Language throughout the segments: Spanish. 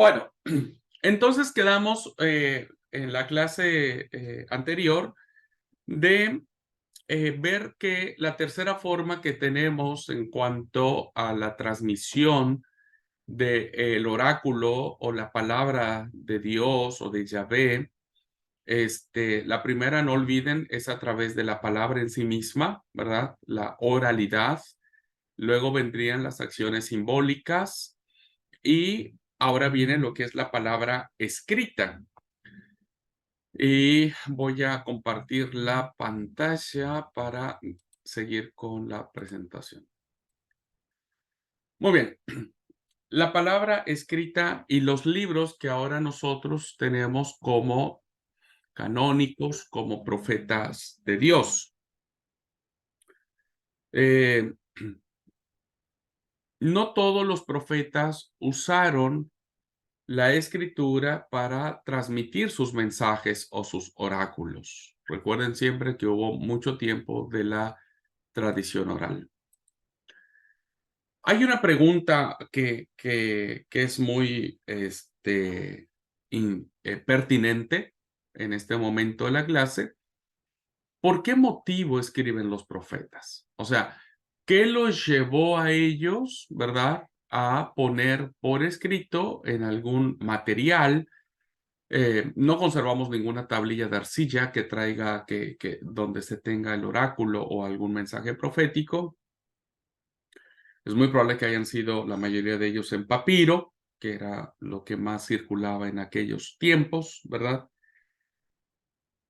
Bueno, entonces quedamos en la clase anterior de ver que la tercera forma que tenemos en cuanto a la transmisión del oráculo o la palabra de Dios o de Yahvé, la primera, no olviden, es a través de la palabra en sí misma, ¿verdad? La oralidad. Luego vendrían las acciones simbólicas y ahora viene lo que es la palabra escrita. Y voy a compartir la pantalla para seguir con la presentación. Muy bien. La palabra escrita y los libros que ahora nosotros tenemos como canónicos, como profetas de Dios. Eh, no todos los profetas usaron la escritura para transmitir sus mensajes o sus oráculos. Recuerden siempre que hubo mucho tiempo de la tradición oral. Hay una pregunta que es muy pertinente en este momento de la clase. ¿Por qué motivo escriben los profetas? O sea, ¿qué los llevó a ellos, verdad, a poner por escrito en algún material? No conservamos ninguna tablilla de arcilla que traiga, donde se tenga el oráculo o algún mensaje profético. Es muy probable que hayan sido la mayoría de ellos en papiro, que era lo que más circulaba en aquellos tiempos, ¿verdad?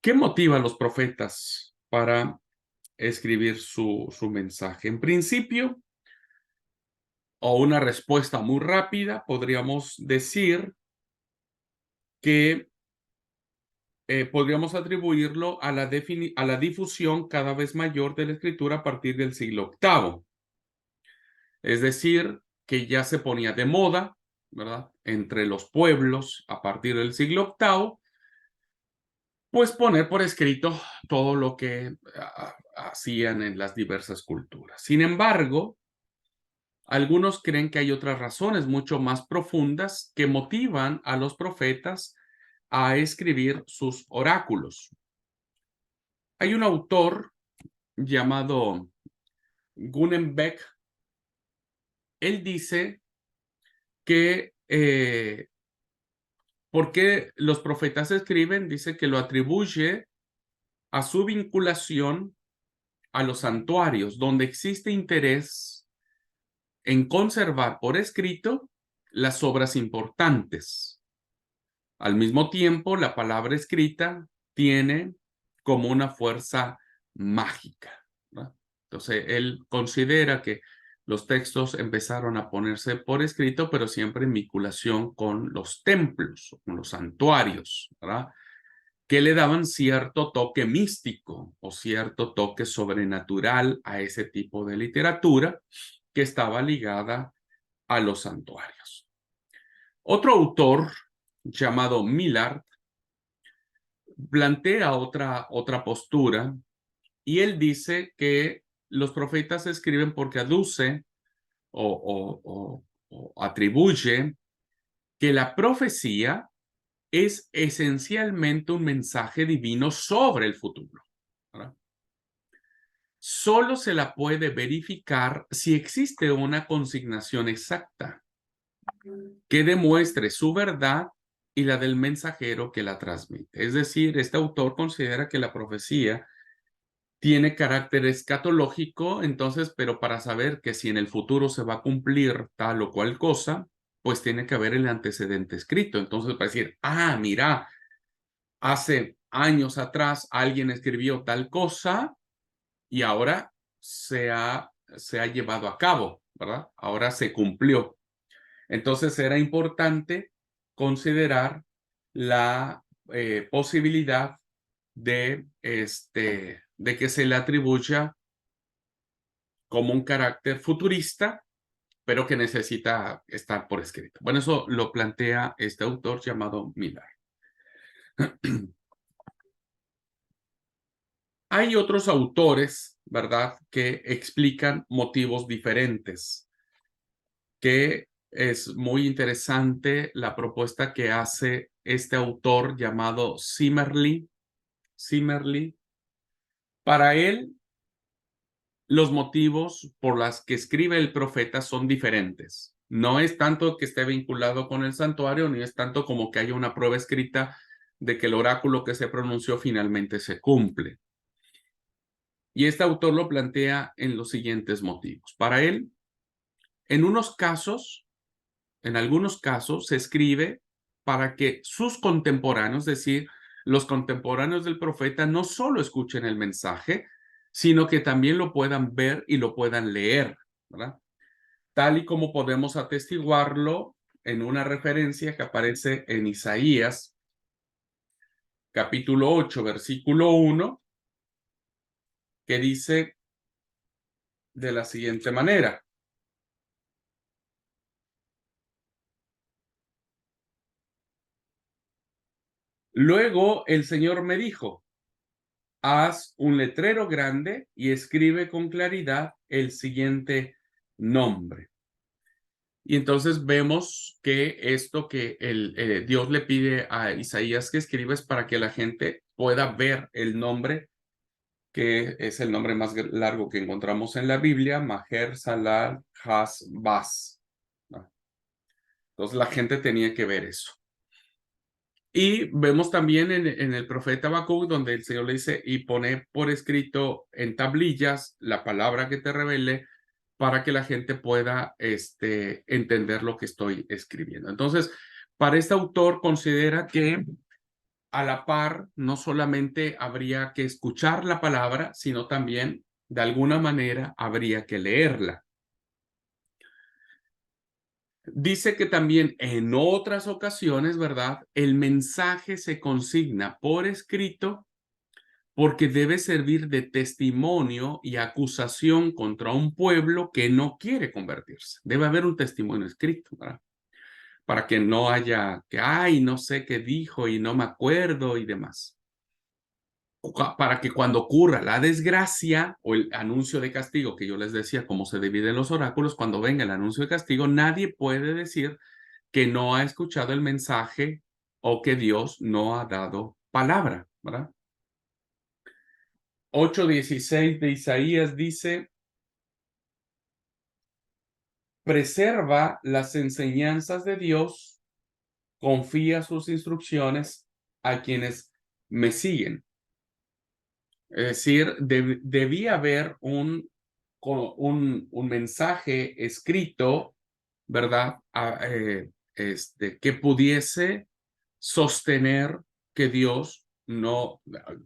¿Qué motiva a los profetas para escribir su mensaje? En principio, o una respuesta muy rápida, podríamos decir que podríamos atribuirlo a la difusión cada vez mayor de la escritura a partir del siglo VIII. Es decir, que ya se ponía de moda, ¿verdad? Entre los pueblos a partir del siglo VIII, pues poner por escrito todo lo que hacían en las diversas culturas. Sin embargo, algunos creen que hay otras razones mucho más profundas que motivan a los profetas a escribir sus oráculos. Hay un autor llamado Gunenbeck. Él dice que ¿por qué los profetas escriben? Dice que lo atribuye a su vinculación a los santuarios, donde existe interés en conservar por escrito las obras importantes. Al mismo tiempo, la palabra escrita tiene como una fuerza mágica, ¿no? Entonces, él considera que los textos empezaron a ponerse por escrito, pero siempre en vinculación con los templos, con los santuarios, ¿verdad? Que le daban cierto toque místico o cierto toque sobrenatural a ese tipo de literatura que estaba ligada a los santuarios. Otro autor llamado Millard plantea otra postura y él dice que los profetas escriben porque aduce o atribuye que la profecía es esencialmente un mensaje divino sobre el futuro, ¿verdad? Solo se la puede verificar si existe una consignación exacta que demuestre su verdad y la del mensajero que la transmite. Es decir, este autor considera que la profecía tiene carácter escatológico, entonces, pero para saber que si en el futuro se va a cumplir tal o cual cosa, pues tiene que haber el antecedente escrito. Entonces, para decir, mira, hace años atrás alguien escribió tal cosa y ahora se ha llevado a cabo, ¿verdad? Ahora se cumplió. Entonces era importante considerar la posibilidad de que se le atribuya como un carácter futurista, pero que necesita estar por escrito. Bueno, eso lo plantea este autor llamado Miller. Hay otros autores, ¿verdad?, que explican motivos diferentes que es muy interesante la propuesta que hace este autor llamado Zimmerli. Para él, los motivos por los que escribe el profeta son diferentes. No es tanto que esté vinculado con el santuario, ni es tanto como que haya una prueba escrita de que el oráculo que se pronunció finalmente se cumple. Y este autor lo plantea en los siguientes motivos. Para él, en algunos casos, se escribe para que sus contemporáneos, es decir, los contemporáneos del profeta, no solo escuchen el mensaje, sino que también lo puedan ver y lo puedan leer, ¿verdad? Tal y como podemos atestiguarlo en una referencia que aparece en Isaías, capítulo 8, versículo 1, que dice de la siguiente manera: luego el Señor me dijo, haz un letrero grande y escribe con claridad el siguiente nombre. Y entonces vemos que esto que Dios le pide a Isaías que escriba es para que la gente pueda ver el nombre, que es el nombre más largo que encontramos en la Biblia, Maher Salal Has Bas. Entonces la gente tenía que ver eso. Y vemos también en el profeta Habacuc, donde el Señor le dice, y pone por escrito en tablillas la palabra que te revele para que la gente pueda entender lo que estoy escribiendo. Entonces, para este autor considera que a la par no solamente habría que escuchar la palabra, sino también de alguna manera habría que leerla. Dice que también en otras ocasiones, ¿verdad? El mensaje se consigna por escrito porque debe servir de testimonio y acusación contra un pueblo que no quiere convertirse. Debe haber un testimonio escrito, ¿verdad? Para que no haya que, ay, no sé qué dijo y no me acuerdo y demás. Para que cuando ocurra la desgracia o el anuncio de castigo, que yo les decía cómo se dividen los oráculos, cuando venga el anuncio de castigo, nadie puede decir que no ha escuchado el mensaje o que Dios no ha dado palabra, ¿verdad? 8:16 de Isaías dice, preserva las enseñanzas de Dios, confía sus instrucciones a quienes me siguen. Es decir, debía haber un mensaje escrito, ¿verdad? Que pudiese sostener que Dios no,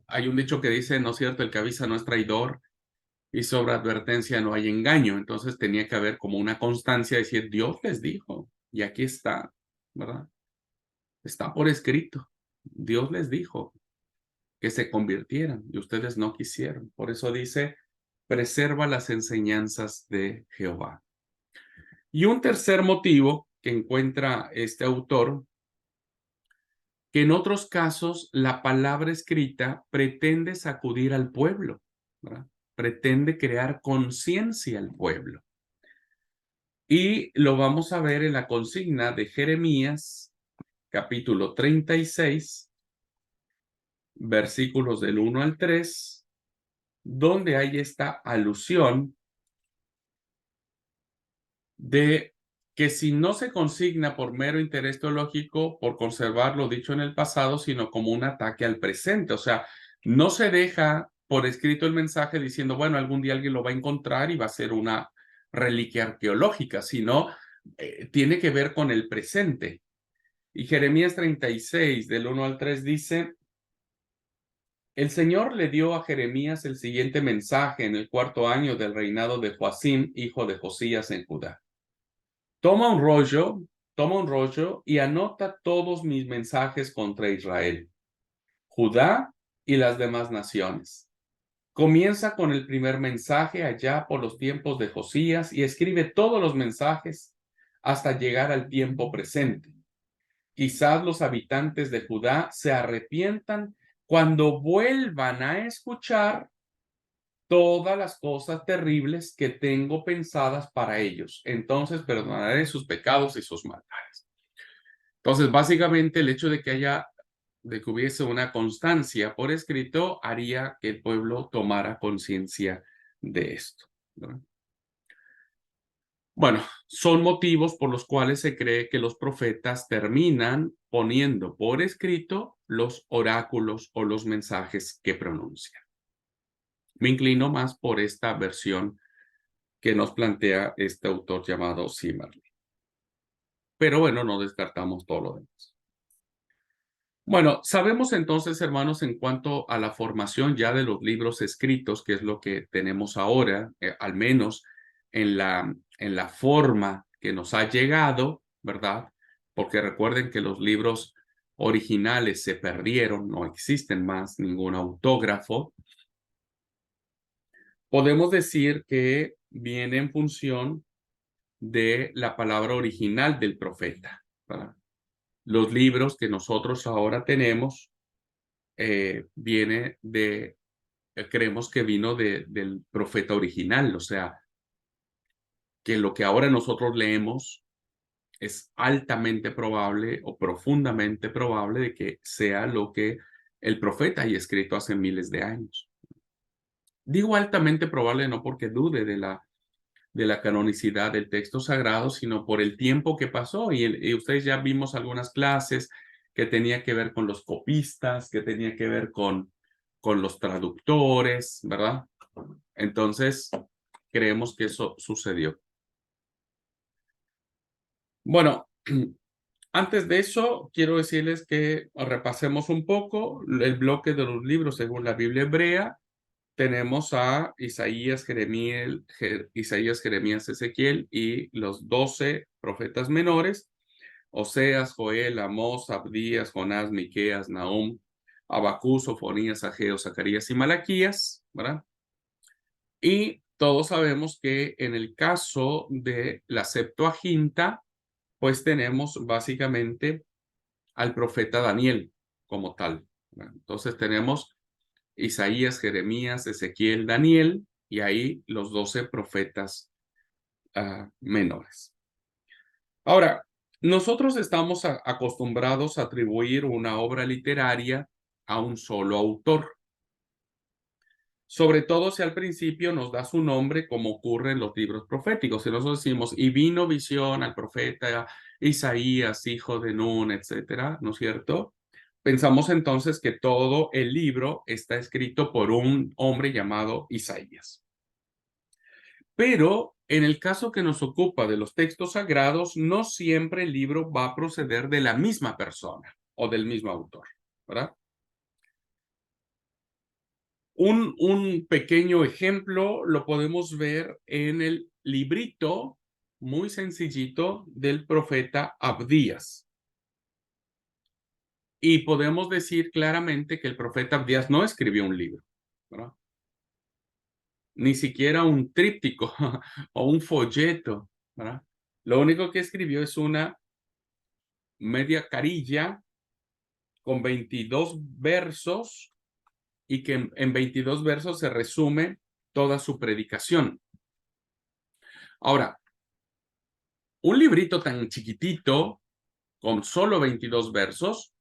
hay un dicho que dice, no es cierto, el que avisa no es traidor y sobre advertencia no hay engaño. Entonces tenía que haber como una constancia, decir, Dios les dijo, y aquí está, ¿verdad? Está por escrito. Dios les dijo que se convirtieran y ustedes no quisieron. Por eso dice, preserva las enseñanzas de Jehová. Y un tercer motivo que encuentra este autor, que en otros casos la palabra escrita pretende sacudir al pueblo, ¿verdad? Pretende crear conciencia al pueblo. Y lo vamos a ver en la consigna de Jeremías, capítulo 36, versículos del 1 al 3, donde hay esta alusión de que si no se consigna por mero interés teológico, por conservar lo dicho en el pasado, sino como un ataque al presente. O sea, no se deja por escrito el mensaje diciendo, bueno, algún día alguien lo va a encontrar y va a ser una reliquia arqueológica, sino tiene que ver con el presente. Y Jeremías 36, del 1 al 3, dice, el Señor le dio a Jeremías el siguiente mensaje en el 4º año del reinado de Joacim, hijo de Josías en Judá. Toma un rollo y anota todos mis mensajes contra Israel, Judá y las demás naciones. Comienza con el primer mensaje allá por los tiempos de Josías y escribe todos los mensajes hasta llegar al tiempo presente. Quizás los habitantes de Judá se arrepientan cuando vuelvan a escuchar todas las cosas terribles que tengo pensadas para ellos. Entonces perdonaré sus pecados y sus maldades. Entonces, básicamente, el hecho de que hubiese una constancia por escrito, haría que el pueblo tomara conciencia de esto, ¿no? Bueno, son motivos por los cuales se cree que los profetas terminan poniendo por escrito los oráculos o los mensajes que pronuncian. Me inclino más por esta versión que nos plantea este autor llamado Zimmerman. Pero bueno, no descartamos todo lo demás. Bueno, sabemos entonces, hermanos, en cuanto a la formación ya de los libros escritos, que es lo que tenemos ahora, al menos en la forma que nos ha llegado, ¿verdad? Porque recuerden que los libros originales se perdieron, no existen más ningún autógrafo. Podemos decir que viene en función de la palabra original del profeta, ¿verdad? Los libros que nosotros ahora tenemos viene de, creemos que vino del profeta original, o sea, que lo que ahora nosotros leemos es altamente probable o profundamente probable de que sea lo que el profeta haya escrito hace miles de años. Digo altamente probable no porque dude de la canonicidad del texto sagrado, sino por el tiempo que pasó. Y ustedes ya vimos algunas clases que tenía que ver con los copistas, que tenía que ver con los traductores, ¿verdad? Entonces, creemos que eso sucedió. Bueno, antes de eso, quiero decirles que repasemos un poco el bloque de los libros según la Biblia hebrea. Tenemos a Isaías, Jeremías, Ezequiel y los 12 profetas menores, Oseas, Joel, Amós, Abdías, Jonás, Miqueas, Nahum, Abacús, Sofonías, Ageo, Zacarías y Malaquías, ¿verdad? Y todos sabemos que en el caso de la Septuaginta, pues tenemos básicamente al profeta Daniel como tal, ¿verdad? Entonces tenemos Isaías, Jeremías, Ezequiel, Daniel, y ahí los 12 profetas menores. Ahora, nosotros estamos acostumbrados a atribuir una obra literaria a un solo autor, sobre todo si al principio nos da su nombre, como ocurre en los libros proféticos. Si nosotros decimos, y vino visión al profeta Isaías, hijo de Nun, etcétera, ¿no es cierto? Pensamos entonces que todo el libro está escrito por un hombre llamado Isaías. Pero en el caso que nos ocupa de los textos sagrados, no siempre el libro va a proceder de la misma persona o del mismo autor, ¿verdad? Un pequeño ejemplo lo podemos ver en el librito muy sencillito del profeta Abdías. Y podemos decir claramente que el profeta Abdías no escribió un libro, ¿verdad? Ni siquiera un tríptico o un folleto, ¿verdad? Lo único que escribió es una media carilla con 22 versos y que en 22 versos se resume toda su predicación. Ahora, un librito tan chiquitito, con solo 22 versos,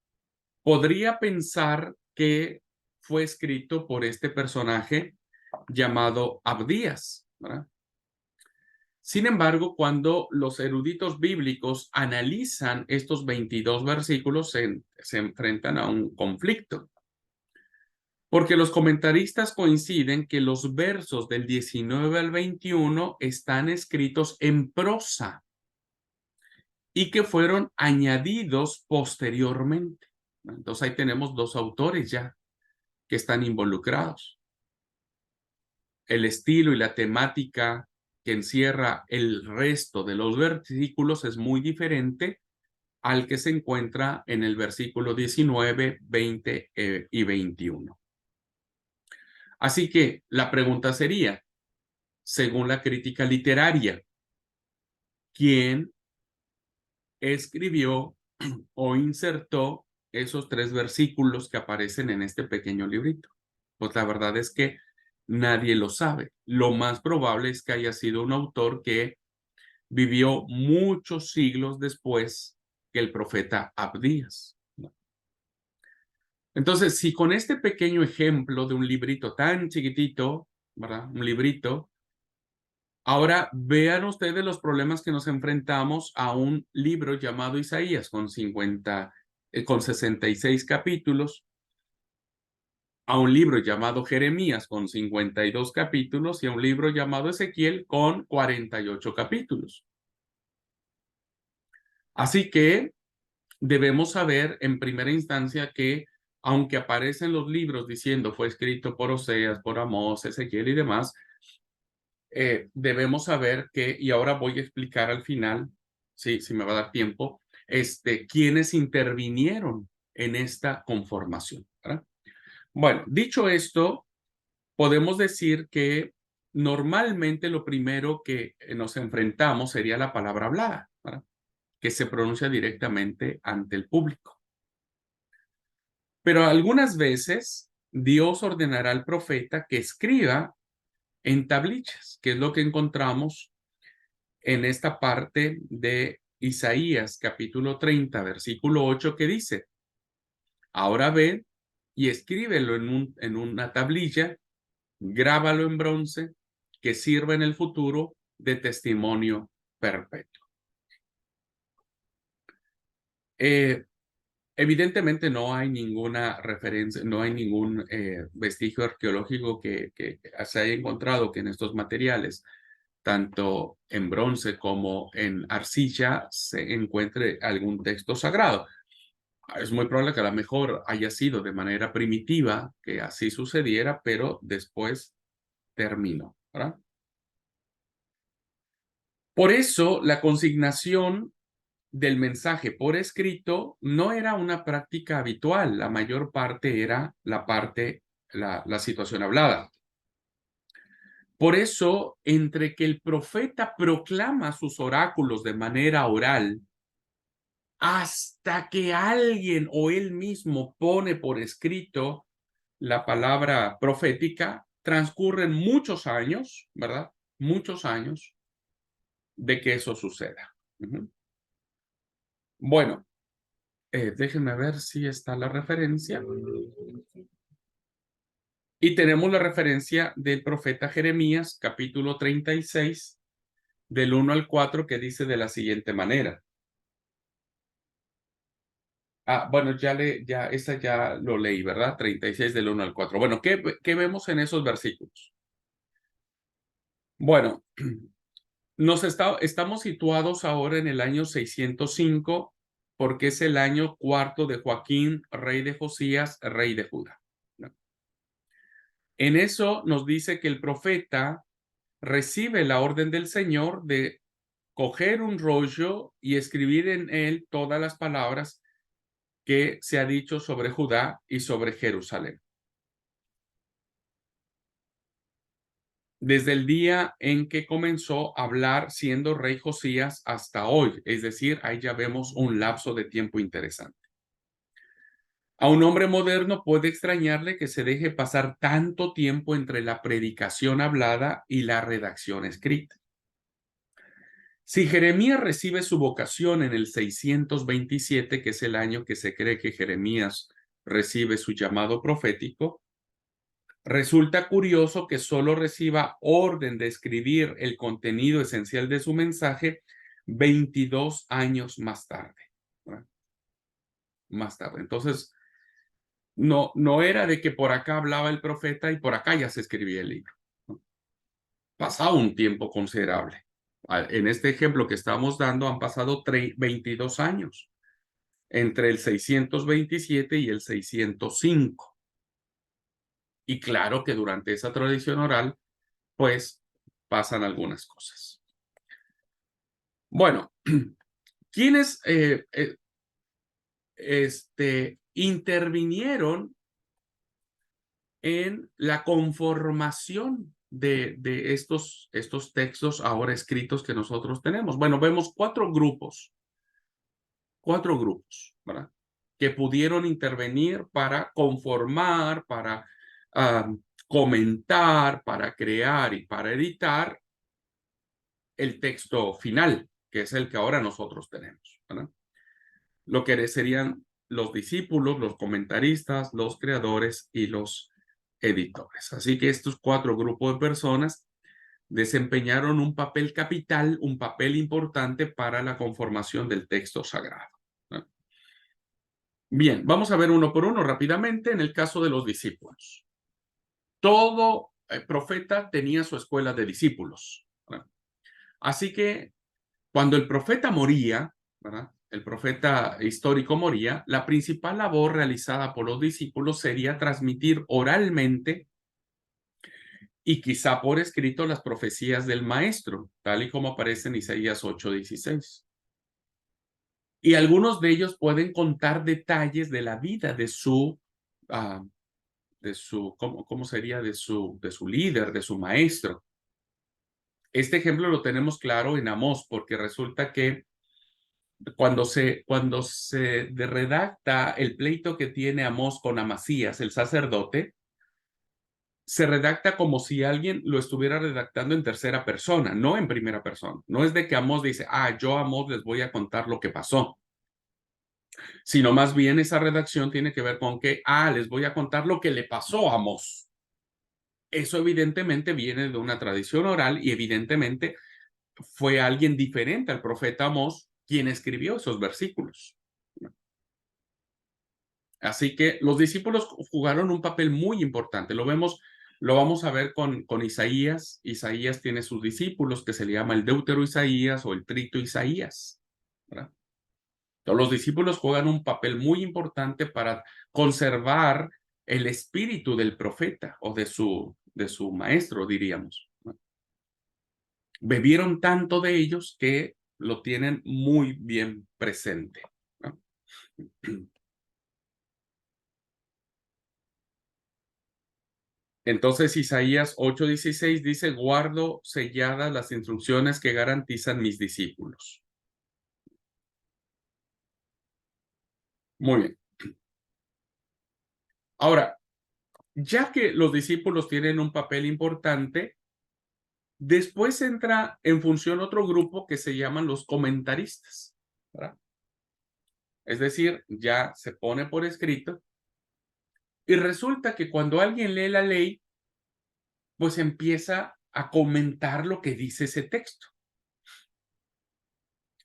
podría pensar que fue escrito por este personaje llamado Abdías, ¿verdad? Sin embargo, cuando los eruditos bíblicos analizan estos 22 versículos, se enfrentan a un conflicto, porque los comentaristas coinciden que los versos del 19 al 21 están escritos en prosa y que fueron añadidos posteriormente. Entonces ahí tenemos dos autores ya que están involucrados. El estilo y la temática que encierra el resto de los versículos es muy diferente al que se encuentra en el versículo 19, 20 y 21. Así que la pregunta sería, según la crítica literaria, ¿quién escribió o insertó esos 3 versículos que aparecen en este pequeño librito? Pues la verdad es que Nadie lo sabe. Lo más probable es que haya sido un autor que vivió muchos siglos después que el profeta Abdías. Entonces, si con este pequeño ejemplo de un librito tan chiquitito, ¿verdad? Un librito, ahora vean ustedes los problemas que nos enfrentamos a un libro llamado Isaías con 66 capítulos, a un libro llamado Jeremías con 52 capítulos y a un libro llamado Ezequiel con 48 capítulos. Así que debemos saber en primera instancia que aunque aparecen los libros diciendo fue escrito por Oseas, por Amós, Ezequiel y demás, debemos saber que, y ahora voy a explicar al final, sí, si me va a dar tiempo, quiénes intervinieron en esta conformación, ¿verdad? Bueno, dicho esto, podemos decir que normalmente lo primero que nos enfrentamos sería la palabra hablada, ¿verdad? Que se pronuncia directamente ante el público. Pero algunas veces Dios ordenará al profeta que escriba en tablillas, que es lo que encontramos en esta parte de Isaías capítulo 30, versículo 8, que dice, ahora ve y escríbelo en una tablilla, grábalo en bronce, que sirva en el futuro de testimonio perpetuo. Evidentemente no hay ninguna referencia, no hay ningún vestigio arqueológico que se haya encontrado que en estos materiales, tanto en bronce como en arcilla, se encuentre algún texto sagrado. Es muy probable que a lo mejor haya sido de manera primitiva que así sucediera, pero después terminó, ¿verdad? Por eso la consignación del mensaje por escrito no era una práctica habitual, la mayor parte era la situación hablada. Por eso, entre que el profeta proclama sus oráculos de manera oral, hasta que alguien o él mismo pone por escrito la palabra profética, transcurren muchos años, ¿verdad? Muchos años de que eso suceda. Bueno, déjenme ver si está la referencia. Y tenemos la referencia del profeta Jeremías, capítulo 36, del 1 al 4, que dice de la siguiente manera. Bueno, esa ya lo leí, ¿verdad? 36 del 1 al 4. Bueno, ¿qué vemos en esos versículos? Bueno, estamos situados ahora en el año 605, porque es el año cuarto de Joaquín, rey de Josías, rey de Judá. En eso nos dice que el profeta recibe la orden del Señor de coger un rollo y escribir en él todas las palabras que se ha dicho sobre Judá y sobre Jerusalén. Desde el día en que comenzó a hablar siendo rey Josías hasta hoy, es decir, ahí ya vemos un lapso de tiempo interesante. A un hombre moderno puede extrañarle que se deje pasar tanto tiempo entre la predicación hablada y la redacción escrita. Si Jeremías recibe su vocación en el 627, que es el año que se cree que Jeremías recibe su llamado profético, resulta curioso que solo reciba orden de escribir el contenido esencial de su mensaje 22 años más tarde. ¿Verdad? Más tarde. Entonces, no era de que por acá hablaba el profeta y por acá ya se escribía el libro. ¿No? Pasaba un tiempo considerable. En este ejemplo que estamos dando han pasado 22 años entre el 627 y el 605. Y claro que durante esa tradición oral, pues pasan algunas cosas. Bueno, ¿quiénes intervinieron en la conformación de estos textos ahora escritos que nosotros tenemos? Bueno, vemos cuatro grupos, ¿verdad? Que pudieron intervenir para conformar, para comentar, para crear y para editar el texto final, que es el que ahora nosotros tenemos, ¿verdad? Lo que serían los discípulos, los comentaristas, los creadores y los editores. Así que estos 4 grupos de personas desempeñaron un papel capital, un papel importante para la conformación del texto sagrado, ¿no? Bien, vamos a ver uno por uno rápidamente. En el caso de los discípulos, todo profeta tenía su escuela de discípulos, ¿verdad? Así que cuando el profeta moría, ¿verdad? El profeta histórico moría, la principal labor realizada por los discípulos sería transmitir oralmente y quizá por escrito las profecías del maestro, tal y como aparece en Isaías 8:16. Y algunos de ellos pueden contar detalles de la vida ah, ¿cómo sería? De su líder, de su maestro. Este ejemplo lo tenemos claro en Amós, porque resulta que cuando se redacta el pleito que tiene Amós con Amasías, el sacerdote, se redacta como si alguien lo estuviera redactando en tercera persona, no en primera persona. No es de que Amós dice, yo a Amós les voy a contar lo que pasó, sino más bien esa redacción tiene que ver con que, les voy a contar lo que le pasó a Amós. Eso evidentemente viene de una tradición oral y evidentemente fue alguien diferente al profeta Amós quien escribió esos versículos. Así que los discípulos jugaron un papel muy importante. Lo vamos a ver con Isaías. Isaías tiene sus discípulos que se le llama el Deutero Isaías o el Trito Isaías, ¿verdad? Entonces, los discípulos juegan un papel muy importante para conservar el espíritu del profeta o de su maestro, diríamos, ¿no? Bebieron tanto de ellos que lo tienen muy bien presente, ¿no? Entonces Isaías 8:16 dice, guardo selladas las instrucciones que garantizan mis discípulos. Muy bien. Ahora, ya que los discípulos tienen un papel importante, después entra en función otro grupo que se llaman los comentaristas, ¿verdad? Es decir, ya se pone por escrito y resulta que cuando alguien lee la ley, pues empieza a comentar lo que dice ese texto.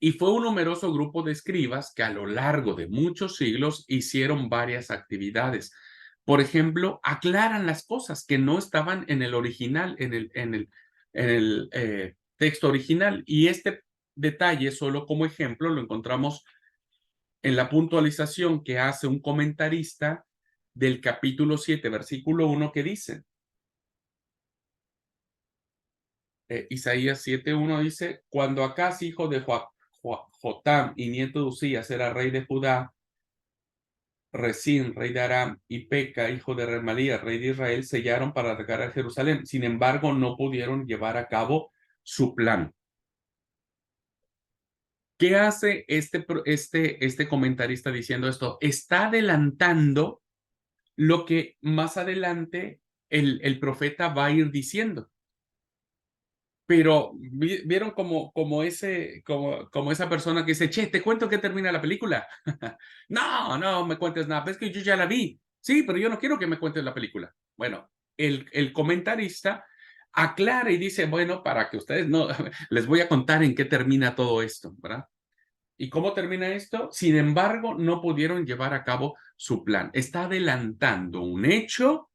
Y fue un numeroso grupo de escribas que a lo largo de muchos siglos hicieron varias actividades. Por ejemplo, aclaran las cosas que no estaban en el original, en el texto original. Y este detalle, solo como ejemplo, lo encontramos en la puntualización que hace un comentarista del capítulo 7, versículo 1, que dice, Isaías 7:1 dice, cuando Acaz, hijo de Jotam y nieto de Usías, era rey de Judá, Resín, rey de Aram, y Peca, hijo de Remalías, rey de Israel, sellaron para atacar a Jerusalén. Sin embargo, no pudieron llevar a cabo su plan. ¿Qué hace este comentarista diciendo esto? Está adelantando lo que más adelante el profeta va a ir diciendo. Pero vieron como esa persona que dice, che, te cuento que termina la película. No, no me cuentes nada, es que yo ya la vi. Sí, pero yo no quiero que me cuentes la película. Bueno, el comentarista aclara y dice, bueno, para que ustedes no, les voy a contar en qué termina todo esto, ¿verdad? ¿Y cómo termina esto? Sin embargo, no pudieron llevar a cabo su plan. Está adelantando un hecho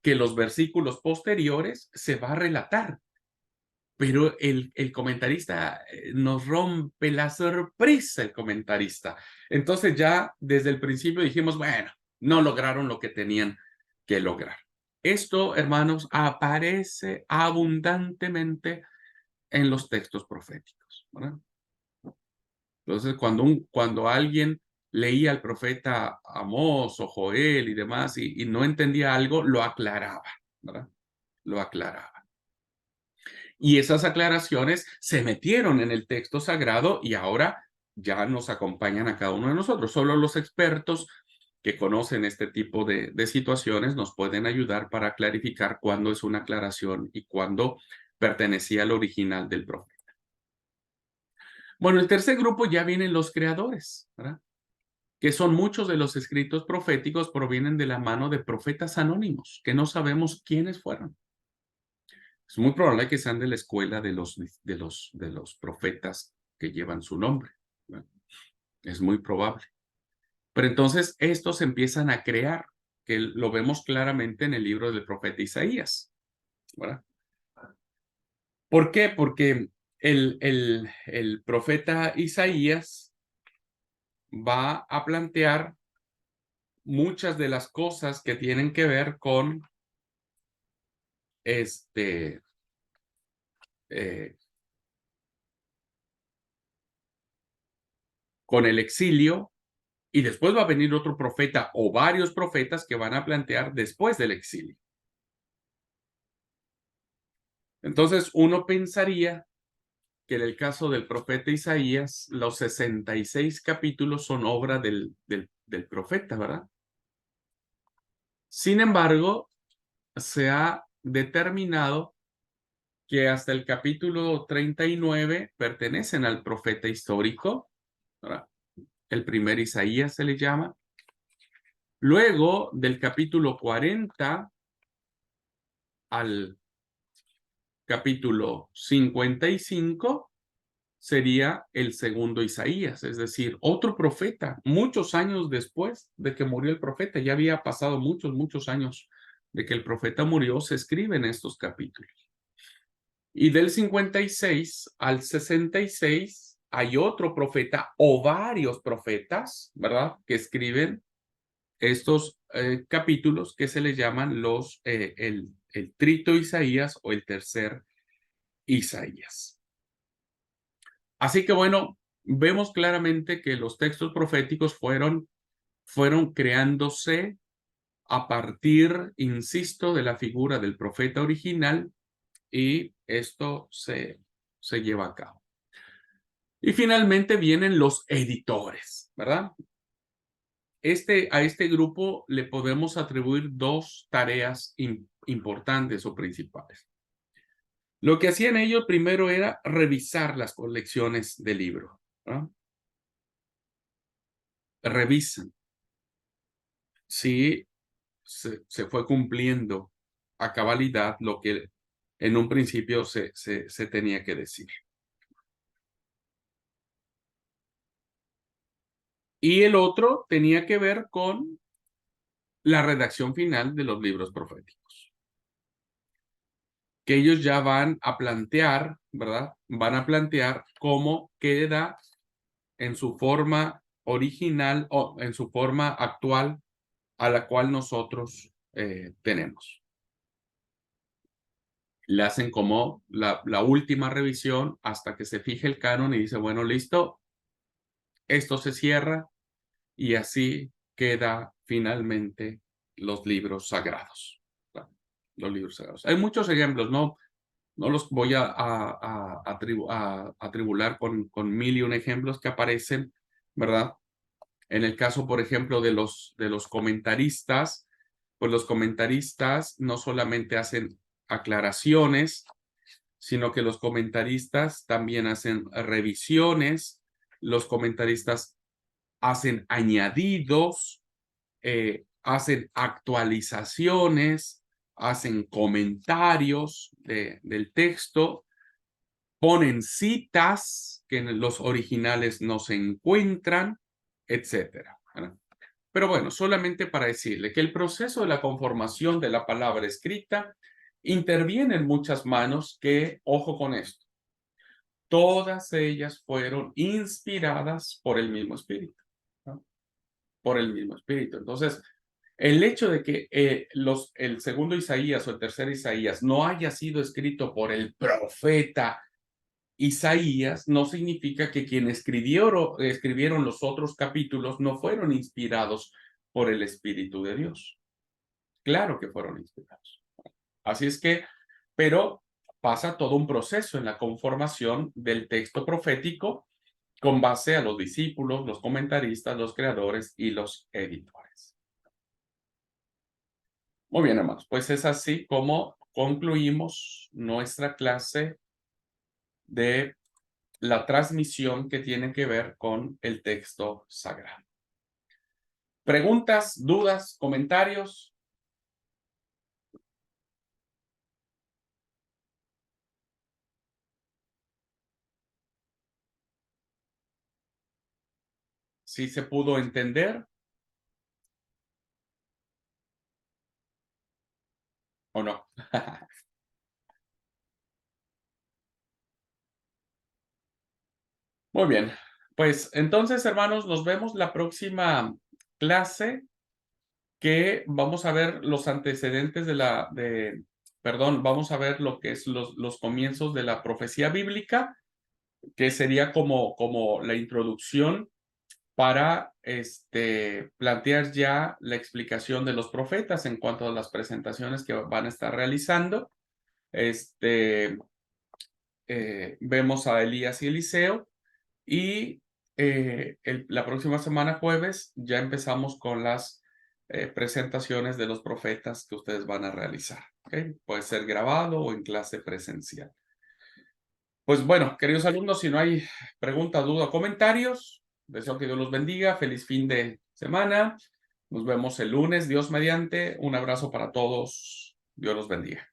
que los versículos posteriores se va a relatar. Pero el comentarista nos rompe la sorpresa, el comentarista. Entonces ya desde el principio dijimos, bueno, no lograron lo que tenían que lograr. Esto, hermanos, aparece abundantemente en los textos proféticos, ¿verdad? Entonces, cuando alguien leía al profeta Amós o Joel y demás y no entendía algo, lo aclaraba, ¿verdad? Lo aclaraba. Y esas aclaraciones se metieron en el texto sagrado y ahora ya nos acompañan a cada uno de nosotros. Solo los expertos que conocen este tipo de situaciones nos pueden ayudar para clarificar cuándo es una aclaración y cuándo pertenecía al original del profeta. Bueno, el tercer grupo ya vienen los creadores, ¿verdad? Que son muchos de los escritos proféticos provienen de la mano de profetas anónimos, que no sabemos quiénes fueron. Es muy probable que sean de la escuela de los profetas que llevan su nombre, ¿verdad? Es muy probable. Pero entonces estos empiezan a crear, que lo vemos claramente en el libro del profeta Isaías, ¿verdad? ¿Por qué? Porque el profeta Isaías va a plantear muchas de las cosas que tienen que ver con este, eh, con el exilio, y después va a venir otro profeta o varios profetas que van a plantear después del exilio. Entonces uno pensaría que en el caso del profeta Isaías, los 66 capítulos son obra del profeta, ¿verdad? Sin embargo, se ha determinado que hasta el capítulo 39 pertenecen al profeta histórico, ¿verdad? El primer Isaías se le llama. Luego, del capítulo 40 al capítulo 55, sería el segundo Isaías, es decir, otro profeta, muchos años después de que murió el profeta. Ya había pasado muchos años de que el profeta murió, se escriben estos capítulos. Y del 56 al 66 hay otro profeta o varios profetas, ¿verdad?, que escriben estos capítulos que se les llaman el trito Isaías o el tercer Isaías. Así que bueno, vemos claramente que los textos proféticos fueron creándose a partir, insisto, de la figura del profeta original, y esto se lleva a cabo. Y finalmente vienen los editores, ¿verdad? A este grupo le podemos atribuir dos tareas importantes o principales. Lo que hacían ellos primero era revisar las colecciones de libros, ¿verdad? Revisan si se fue cumpliendo a cabalidad lo que en un principio se tenía que decir. Y el otro tenía que ver con la redacción final de los libros proféticos, que ellos ya van a plantear, ¿verdad? Van a plantear cómo queda en su forma original o en su forma actual a la cual nosotros tenemos. Le hacen como la última revisión hasta que se fije el canon y dice, bueno, listo, esto se cierra, y así queda finalmente los libros sagrados. Los libros sagrados. Hay muchos ejemplos, no los voy a atribular con mil y un ejemplos que aparecen, ¿verdad? En el caso, por ejemplo, de los comentaristas, pues los comentaristas no solamente hacen aclaraciones, sino que los comentaristas también hacen revisiones, los comentaristas hacen añadidos, hacen actualizaciones, hacen comentarios del texto, ponen citas que en los originales no se encuentran, etcétera. Pero bueno, solamente para decirle que el proceso de la conformación de la palabra escrita interviene en muchas manos que, ojo con esto, todas ellas fueron inspiradas por el mismo espíritu, ¿no? Por el mismo espíritu. Entonces, el hecho de que el segundo Isaías o el tercer Isaías no haya sido escrito por el profeta Isaías no significa que quienes escribieron los otros capítulos no fueron inspirados por el Espíritu de Dios. Claro que fueron inspirados. Así es que, pero pasa todo un proceso en la conformación del texto profético con base a los discípulos, los comentaristas, los creadores y los editores. Muy bien, hermanos. Pues es así como concluimos nuestra clase de la transmisión que tiene que ver con el texto sagrado. ¿Preguntas, dudas, comentarios? ¿Sí se pudo entender o no? Muy bien. Pues entonces, hermanos, nos vemos la próxima clase que vamos a ver los antecedentes perdón, vamos a ver lo que es los comienzos de la profecía bíblica, que sería como la introducción para plantear ya la explicación de los profetas en cuanto a las presentaciones que van a estar realizando. Vemos a Elías y Eliseo y la próxima semana, jueves, ya empezamos con las presentaciones de los profetas que ustedes van a realizar. ¿Okay? Puede ser grabado o en clase presencial. Pues bueno, queridos alumnos, si no hay pregunta, duda o comentarios, deseo que Dios los bendiga. Feliz fin de semana. Nos vemos el lunes, Dios mediante. Un abrazo para todos. Dios los bendiga.